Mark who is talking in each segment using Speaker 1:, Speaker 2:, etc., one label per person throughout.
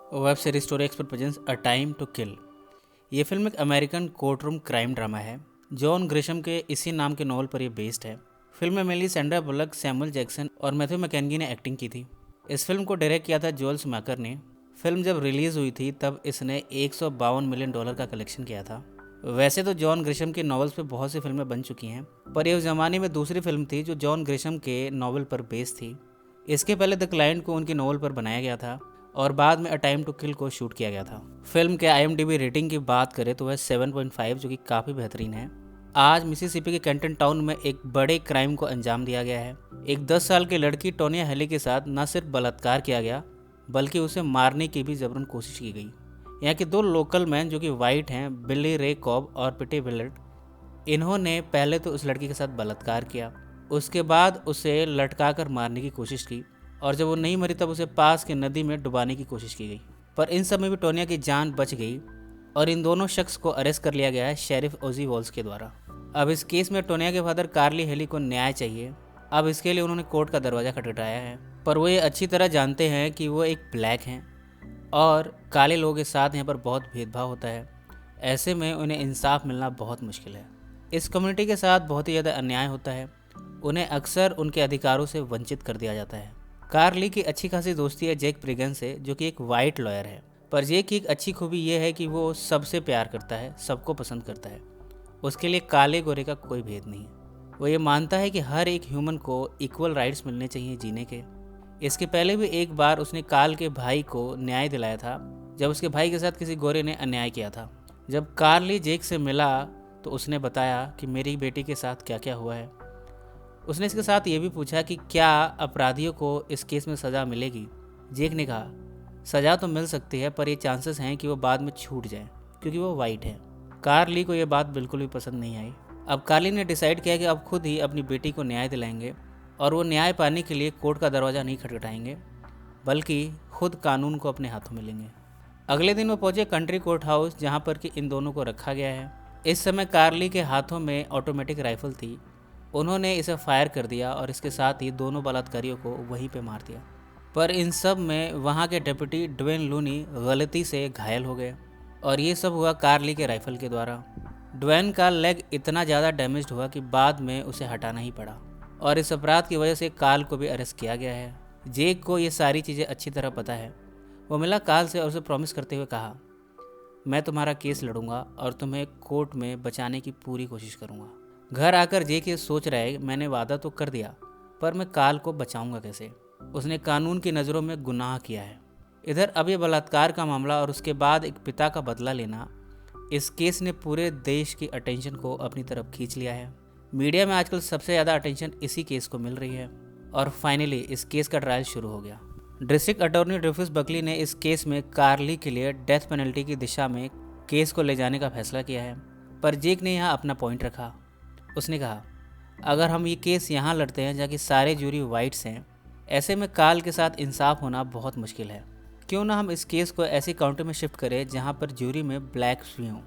Speaker 1: Web series story expert presents a time to kill. ये film एक American court room crime drama है। John Grisham के इसी नाम के नॉवल पर यह बेस्ड है। फिल्म में mainly Sandra bullock, Samuel Jackson और मैथ्यू मैकेनगी ने एक्टिंग की थी। इस फिल्म को डायरेक्ट किया था जोएल शूमाकर ने। फिल्म जब रिलीज हुई थी तब इसने $152 मिलियन का कलेक्शन किया था। वैसे तो जॉन ग्रिशम की नॉवेल्स पे बहुत सी फिल्में बन चुकी हैं, पर यह उस जमाने में दूसरी फिल्म थी जो जॉन ग्रिशम के नॉवल पर बेस्ड थी। इसके पहले द क्लाइंट को उनकी नॉवल पर बनाया गया था और बाद में अ टाइम टू किल को शूट किया गया था। फिल्म के IMDb रेटिंग की बात करें तो वह 7.5 जो कि काफ़ी बेहतरीन है। आज मिसिसिपी के कैंटन टाउन में एक बड़े क्राइम को अंजाम दिया गया है। एक 10 साल की लड़की टोनिया हेली के साथ न सिर्फ बलात्कार किया गया बल्कि उसे मारने की भी जबरन कोशिश की गई। यहाँ के दो लोकल मैन जो कि वाइट हैं, बिली रे कॉब और पिटी विलेट, इन्होंने पहले तो उस लड़की के साथ बलात्कार किया, उसके बाद उसे लटका कर मारने की कोशिश की और जब वो नहीं मरी तब उसे पास के नदी में डुबाने की कोशिश की गई। पर इन सब में भी टोनिया की जान बच गई और इन दोनों शख्स को अरेस्ट कर लिया गया है शेरिफ ओजी वॉल्स के द्वारा। अब इस केस में टोनिया के फादर कार्ली हेली को न्याय चाहिए। अब इसके लिए उन्होंने कोर्ट का दरवाज़ा खटखटाया है, पर वो ये अच्छी तरह जानते हैं कि वो एक ब्लैक हैं और काले लोगों के साथ यहाँ पर बहुत भेदभाव होता है। ऐसे में उन्हें इंसाफ मिलना बहुत मुश्किल है। इस कम्युनिटी के साथ बहुत ही ज़्यादा अन्याय होता है। उन्हें अक्सर उनके अधिकारों से वंचित कर दिया जाता है। कार्ली की अच्छी खासी दोस्ती है जैक ब्रिगन से, जो कि एक वाइट लॉयर है। पर जैक की एक अच्छी खूबी यह है कि वो सबसे प्यार करता है, सबको पसंद करता है। उसके लिए काले गोरे का कोई भेद नहीं। वो ये मानता है कि हर एक ह्यूमन को इक्वल राइट्स मिलने चाहिए जीने के। इसके पहले भी एक बार उसने काल के भाई को न्याय दिलाया था जब उसके भाई के साथ किसी गोरे ने अन्याय किया था। जब कार्ली जैक से मिला तो उसने बताया कि मेरी बेटी के साथ क्या क्या हुआ है। उसने इसके साथ ये भी पूछा कि क्या अपराधियों को इस केस में सज़ा मिलेगी। जैक ने कहा सज़ा तो मिल सकती है, पर ये चांसेस हैं कि वो बाद में छूट जाए क्योंकि वो वाइट है। कार्ली को ये बात बिल्कुल भी पसंद नहीं आई। अब कार्ली ने डिसाइड किया कि अब खुद ही अपनी बेटी को न्याय दिलाएंगे और वो न्याय पाने के लिए कोर्ट का दरवाज़ा नहीं खटखटाएंगे बल्कि खुद कानून को अपने हाथों में लेंगे। अगले दिन वो पहुंचे कंट्री कोर्ट हाउस जहाँ पर कि इन दोनों को रखा गया है। इस समय कार्ली के हाथों में ऑटोमेटिक राइफल थी। उन्होंने इसे फायर कर दिया और इसके साथ ही दोनों बलात्कारियों को वहीं पे मार दिया। पर इन सब में वहाँ के डिप्टी ड्वेन लूनी गलती से घायल हो गए और ये सब हुआ कार्ली के राइफल के द्वारा। ड्वेन का लेग इतना ज़्यादा डैमेज्ड हुआ कि बाद में उसे हटाना ही पड़ा और इस अपराध की वजह से काल को भी अरेस्ट किया गया है। जेक को ये सारी चीज़ें अच्छी तरह पता है। वो मिला काल से और उसे प्रॉमिस करते हुए कहा मैं तुम्हारा केस लड़ूंगा और तुम्हें कोर्ट में बचाने की पूरी कोशिश करूंगा। घर आकर जेक ये सोच रहा है मैंने वादा तो कर दिया, पर मैं काल को बचाऊंगा कैसे। उसने कानून की नज़रों में गुनाह किया है। इधर अब ये बलात्कार का मामला और उसके बाद एक पिता का बदला लेना, इस केस ने पूरे देश की अटेंशन को अपनी तरफ खींच लिया है। मीडिया में आजकल सबसे ज़्यादा अटेंशन इसी केस को मिल रही है और फाइनली इस केस का ट्रायल शुरू हो गया। डिस्ट्रिक्ट अटॉर्नी ड्रिफिस बकली ने इस केस में कार्ली के लिए डेथ पेनल्टी की दिशा में केस को ले जाने का फैसला किया है, पर जेक ने यहाँ अपना पॉइंट रखा। उसने कहा अगर हम ये केस यहाँ लड़ते हैं जहाँ की सारे जूरी वाइट्स हैं, ऐसे में काल के साथ इंसाफ होना बहुत मुश्किल है। क्यों ना हम इस केस को ऐसी काउंटी में शिफ्ट करें जहाँ पर जूरी में ब्लैक्स भी हों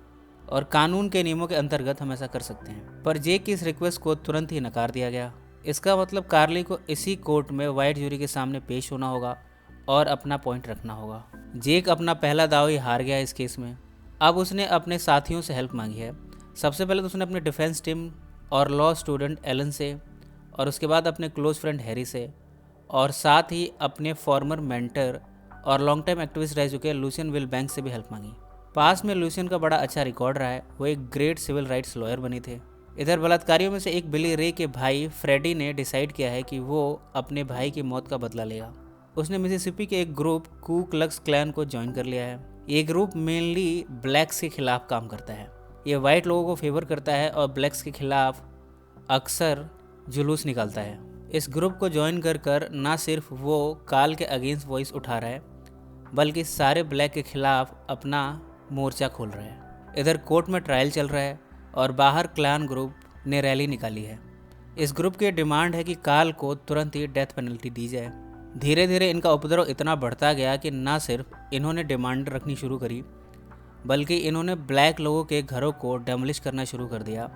Speaker 1: और कानून के नियमों के अंतर्गत हम ऐसा कर सकते हैं। पर जेक की इस रिक्वेस्ट को तुरंत ही नकार दिया गया। इसका मतलब कार्ली को इसी कोर्ट में वाइट जूरी के सामने पेश होना होगा और अपना पॉइंट रखना होगा। जेक अपना पहला दाव ही हार गया इस केस में। अब उसने अपने साथियों से हेल्प मांगी है। सबसे पहले तो उसने अपने डिफेंस टीम और लॉ स्टूडेंट एलन से, और उसके बाद अपने क्लोज फ्रेंड हैरी से, और साथ ही अपने फॉर्मर मेंटर और लॉन्ग टाइम एक्टिविस्ट रह चुके लूसियन विलबैंक से भी हेल्प मांगी। पास में लूसियन का बड़ा अच्छा रिकॉर्ड रहा है, वो एक ग्रेट सिविल राइट्स लॉयर बने थे। इधर बलात्कारियों में से एक बिली रे के भाई फ्रेडी ने डिसाइड किया है कि वो अपने भाई की मौत का बदला लेगा। उसने मिसिसिपी के एक ग्रुप कू क्लक्स क्लैन को ज्वाइन कर लिया है। ये ग्रुप मेनली ब्लैक्स के खिलाफ काम करता है। ये वाइट लोगों को फेवर करता है और ब्लैक्स के खिलाफ अक्सर जुलूस निकालता है। इस ग्रुप को ज्वाइन कर ना सिर्फ वो काल के अगेंस्ट वॉइस उठा रहा है बल्कि सारे ब्लैक के खिलाफ अपना मोर्चा खोल रहा है। इधर कोर्ट में ट्रायल चल रहा है और बाहर क्लान ग्रुप ने रैली निकाली है। इस ग्रुप की डिमांड है कि काल को तुरंत ही डेथ पेनल्टी दी जाए। धीरे धीरे इनका उपद्रव इतना बढ़ता गया कि ना सिर्फ इन्होंने डिमांड रखनी शुरू करी बल्कि इन्होंने ब्लैक लोगों के घरों को डेमोलिश करना शुरू कर दिया।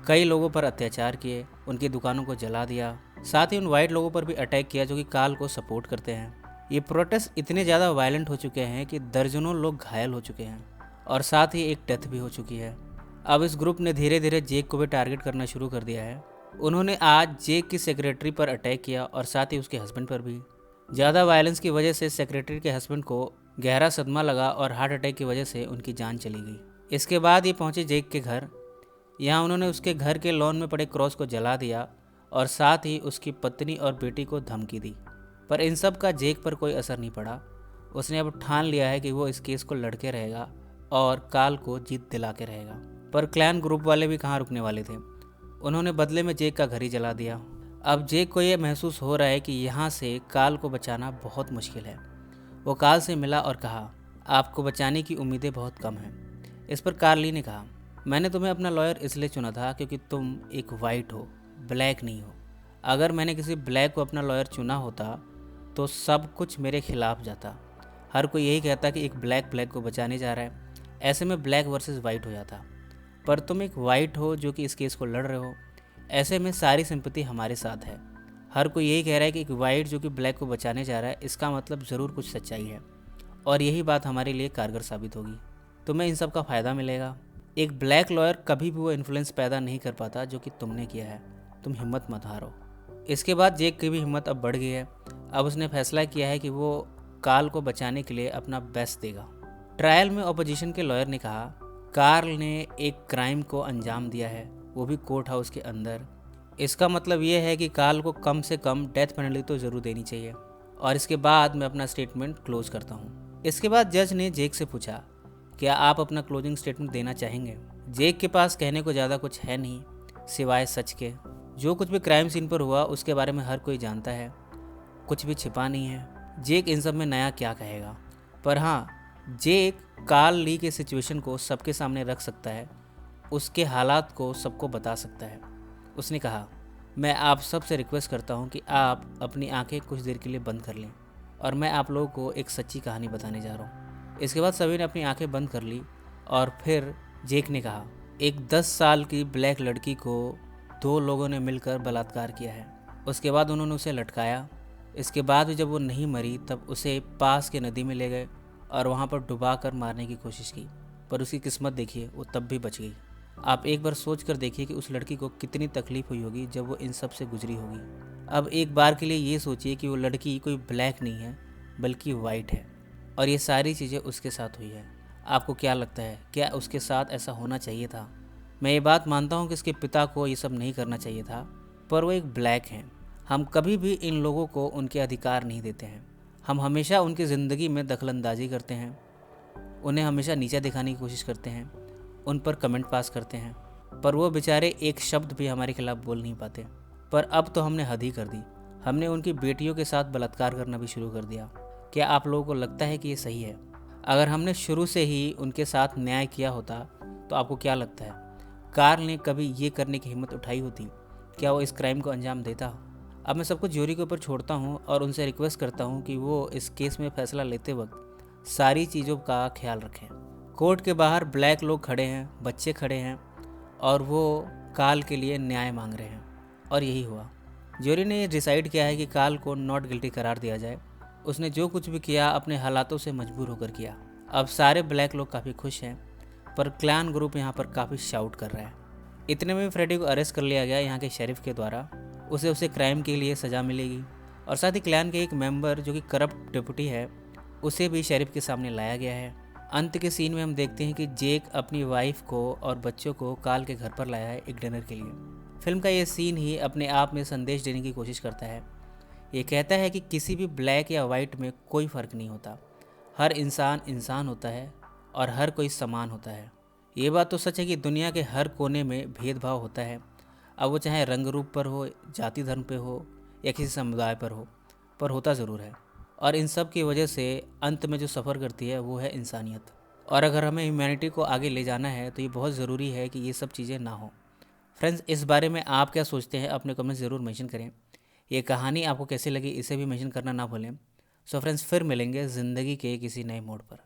Speaker 1: कई लोगों पर अत्याचार किए, उनकी दुकानों को जला दिया, साथ ही उन वाइट लोगों पर भी अटैक किया जो कि काल को सपोर्ट करते हैं। ये प्रोटेस्ट इतने ज़्यादा वायलेंट हो चुके हैं कि दर्जनों लोग घायल हो चुके हैं और साथ ही एक डेथ भी हो चुकी है। अब इस ग्रुप ने धीरे धीरे जेक को भी टारगेट करना शुरू कर दिया है। उन्होंने आज जेक की सेक्रेटरी पर अटैक किया और साथ ही उसके हस्बैंड पर भी। ज़्यादा वायलेंस की वजह से सेक्रेटरी के हस्बैंड को गहरा सदमा लगा और हार्ट अटैक की वजह से उनकी जान चली गई। इसके बाद ये पहुंचे जेक के घर। यहाँ उन्होंने उसके घर के लॉन में पड़े क्रॉस को जला दिया और साथ ही उसकी पत्नी और बेटी को धमकी दी। पर इन सब का जेक पर कोई असर नहीं पड़ा। उसने अब ठान लिया है कि वो इस केस को लड़के रहेगा और काल को जीत दिला के रहेगा। पर क्लैन ग्रुप वाले भी कहाँ रुकने वाले थे। उन्होंने बदले में जेक का घर ही जला दिया। अब जेक को ये महसूस हो रहा है कि यहाँ से काल को बचाना बहुत मुश्किल है। वो काल से मिला और कहा, आपको बचाने की उम्मीदें बहुत कम हैं। इस पर कार्ली ने कहा, मैंने तुम्हें अपना लॉयर इसलिए चुना था क्योंकि तुम एक वाइट हो, ब्लैक नहीं हो। अगर मैंने किसी ब्लैक को अपना लॉयर चुना होता तो सब कुछ मेरे खिलाफ जाता। हर कोई यही कहता कि एक ब्लैक को बचाने जा रहा है, ऐसे में ब्लैक वर्सेस वाइट हो जाता। पर तुम एक वाइट हो जो कि इस केस को लड़ रहे हो, ऐसे में सारी सिंपैथी हमारे साथ है। हर कोई यही कह रहा है कि एक वाइट जो कि ब्लैक को बचाने जा रहा है, इसका मतलब ज़रूर कुछ सच्चाई है और यही बात हमारे लिए कारगर साबित होगी। तुम्हें इन सब का फ़ायदा मिलेगा। एक ब्लैक लॉयर कभी भी वो इन्फ्लुएंस पैदा नहीं कर पाता जो कि तुमने किया है। तुम हिम्मत मत हारो। इसके बाद जेक की भी हिम्मत अब बढ़ गई है। अब उसने फैसला किया है कि वो काल को बचाने के लिए अपना बेस्ट देगा। ट्रायल में ऑपोजिशन के लॉयर ने कहा, कार्ल ने एक क्राइम को अंजाम दिया है, वो भी कोर्ट हाउस के अंदर। इसका मतलब ये है कि काल को कम से कम डेथ पेनल्टी तो ज़रूर देनी चाहिए। और इसके बाद मैं अपना स्टेटमेंट क्लोज करता हूँ। इसके बाद जज ने जेक से पूछा, क्या आप अपना क्लोजिंग स्टेटमेंट देना चाहेंगे? जेक के पास कहने को ज़्यादा कुछ है नहीं सिवाय सच के। जो कुछ भी क्राइम सीन पर हुआ उसके बारे में हर कोई जानता है, कुछ भी छिपा नहीं है। जेक इन सब में नया क्या कहेगा? पर हाँ, जेक कार्ल ली के सिचुएशन को सबके सामने रख सकता है, उसके हालात को सबको बता सकता है। उसने कहा, मैं आप सब से रिक्वेस्ट करता हूँ कि आप अपनी आंखें कुछ देर के लिए बंद कर लें और मैं आप लोगों को एक सच्ची कहानी बताने जा रहा हूँ। इसके बाद सभी ने अपनी आंखें बंद कर ली और फिर जेक ने कहा, एक 10 साल की ब्लैक लड़की को 2 लोगों ने मिलकर बलात्कार किया है। उसके बाद उन्होंने उसे लटकाया। इसके बाद जब वो नहीं मरी तब उसे पास के नदी में ले गए और वहाँ पर डुबा कर मारने की कोशिश की, पर उसकी किस्मत देखिए, वो तब भी बच गई। आप एक बार सोच कर देखिए कि उस लड़की को कितनी तकलीफ हुई होगी जब वो इन सब से गुजरी होगी। अब एक बार के लिए ये सोचिए कि वो लड़की कोई ब्लैक नहीं है बल्कि वाइट है और ये सारी चीज़ें उसके साथ हुई है। आपको क्या लगता है, क्या उसके साथ ऐसा होना चाहिए था? मैं ये बात मानता हूँ कि इसके पिता को ये सब नहीं करना चाहिए था, पर वो एक ब्लैक हैं। हम कभी भी इन लोगों को उनके अधिकार नहीं देते हैं। हम हमेशा उनकी ज़िंदगी में दखलंदाजी करते हैं, उन्हें हमेशा नीचा दिखाने की कोशिश करते हैं, उन पर कमेंट पास करते हैं, पर वो बेचारे एक शब्द भी हमारे खिलाफ बोल नहीं पाते। पर अब तो हमने हद ही कर दी। हमने उनकी बेटियों के साथ बलात्कार करना भी शुरू कर दिया। क्या आप लोगों को लगता है कि ये सही है? अगर हमने शुरू से ही उनके साथ न्याय किया होता तो आपको क्या लगता है, कार्ल ने कभी ये करने की हिम्मत उठाई होती? क्या वो इस क्राइम को अंजाम देता? अब मैं सबको ज्यूरी के ऊपर छोड़ता हूँ और उनसे रिक्वेस्ट करता हूँ कि वो इस केस में फैसला लेते वक्त सारी चीज़ों का ख्याल रखें। कोर्ट के बाहर ब्लैक लोग खड़े हैं, बच्चे खड़े हैं और वो काल के लिए न्याय मांग रहे हैं और यही हुआ। ज्यूरी ने डिसाइड किया है कि काल को नॉट गिल्टी करार दिया जाए। उसने जो कुछ भी किया अपने हालातों से मजबूर होकर किया। अब सारे ब्लैक लोग काफ़ी खुश हैं, पर क्लैन ग्रुप यहाँ पर काफ़ी शाउट कर रहा है। इतने में फ्रेडी को अरेस्ट कर लिया गया यहाँ के शेरिफ के द्वारा। उसे क्राइम के लिए सज़ा मिलेगी और साथ ही क्लैन के एक मेंबर जो कि करप्ट डिप्टी है, उसे भी शेरिफ के सामने लाया गया है। अंत के सीन में हम देखते हैं कि जेक अपनी वाइफ को और बच्चों को काल के घर पर लाया है एक डिनर के लिए। फिल्म का ये सीन ही अपने आप में संदेश देने की कोशिश करता है। ये कहता है कि किसी भी ब्लैक या वाइट में कोई फ़र्क नहीं होता। हर इंसान इंसान होता है और हर कोई समान होता है। ये बात तो सच है कि दुनिया के हर कोने में भेदभाव होता है, अब वो चाहे रंग रूप पर हो, जाति धर्म पे हो या किसी समुदाय पर हो, पर होता ज़रूर है। और इन सब की वजह से अंत में जो सफ़र करती है वो है इंसानियत। और अगर हमें ह्यूमैनिटी को आगे ले जाना है तो ये बहुत ज़रूरी है कि ये सब चीज़ें ना हो। फ्रेंड्स, इस बारे में आप क्या सोचते हैं अपने कमेंट ज़रूर मेंशन करें। ये कहानी आपको कैसी लगी इसे भी मेंशन करना ना भूलें। सो फ्रेंड्स, फिर मिलेंगे ज़िंदगी के किसी नए मोड़ पर।